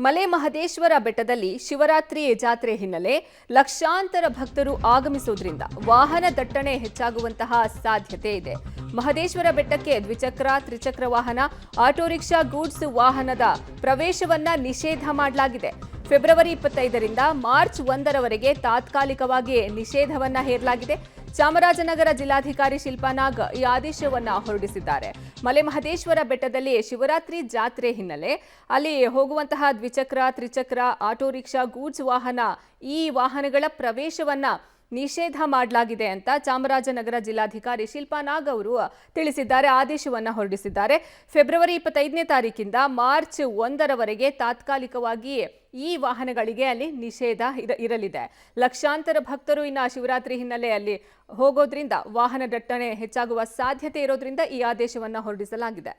ಮಲೆ ಮಹದೇಶ್ವರ ಬೆಟ್ಟದಲ್ಲಿ ಶಿವರಾತ್ರಿ ಜಾತ್ರೆ ಹಿನ್ನೆಲೆ ಲಕ್ಷಾಂತರ ಭಕ್ತರು ಆಗಮಿಸುವುದರಿಂದ ವಾಹನ ದಟ್ಟಣೆ ಹೆಚ್ಚಾಗುವಂತಹ ಸಾಧ್ಯತೆ ಇದೆ. ಮಹದೇಶ್ವರ ಬೆಟ್ಟಕ್ಕೆ ದ್ವಿಚಕ್ರ, ತ್ರಿಚಕ್ರ ವಾಹನ, ಆಟೋ ರಿಕ್ಷಾ, ಗೂಡ್ಸ್ ವಾಹನದ ಪ್ರವೇಶವನ್ನ ನಿಷೇಧ ಮಾಡಲಾಗಿದೆ. ಫೆಬ್ರವರಿ 25ರಿಂದ ಮಾರ್ಚ್ 1ರವರೆಗೆ ತಾತ್ಕಾಲಿಕವಾಗಿ ನಿಷೇಧವನ್ನ ಹೇರಲಾಗಿದೆ. ಚಾಮರಾಜನಗರ ಜಿಲ್ಲಾಧಿಕಾರಿ ಶಿಲ್ಪಾ ನಾಗ್ ಈ ಆದೇಶವನ್ನ ಹೊರಡಿಸಿದ್ದಾರೆ. ಮಲೆ ಮಹದೇಶ್ವರ ಬೆಟ್ಟದಲ್ಲಿ ಶಿವರಾತ್ರಿ ಜಾತ್ರೆ ಹಿನ್ನೆಲೆ ಅಲ್ಲಿ ಹೋಗುವಂತಹ ದ್ವಿಚಕ್ರ, ತ್ರಿಚಕ್ರ, ಆಟೋ ರಿಕ್ಷಾ, ಗೂಡ್ಸ್ ವಾಹನ ಈ ವಾಹನಗಳ ಪ್ರವೇಶವನ್ನ ನಿಷೇಧ ಮಾಡಲಾಗಿದೆ ಅಂತ ಚಾಮರಾಜನಗರ ಜಿಲ್ಲಾಧಿಕಾರಿ ಶಿಲ್ಪಾ ನಾಗ್ ಅವರು ತಿಳಿಸಿದ್ದಾರೆ. ಆದೇಶವನ್ನ ಹೊರಡಿಸಿದ್ದಾರೆ. ಫೆಬ್ರವರಿ 25ನೇ ತಾರೀಕಿಂದ ಮಾರ್ಚ್ 1ರವರೆಗೆ ತಾತ್ಕಾಲಿಕವಾಗಿ ಈ ವಾಹನಗಳಿಗೆ ಅಲ್ಲಿ ನಿಷೇಧ ಇರಲಿದೆ. ಲಕ್ಷಾಂತರ ಭಕ್ತರು ಇನ್ನು ಶಿವರಾತ್ರಿ ಹಿನ್ನೆಲೆ ಅಲ್ಲಿ ಹೋಗೋದ್ರಿಂದ ವಾಹನ ದಟ್ಟಣೆ ಹೆಚ್ಚಾಗುವ ಸಾಧ್ಯತೆ ಇರೋದ್ರಿಂದ ಈ ಆದೇಶವನ್ನ ಹೊರಡಿಸಲಾಗಿದೆ.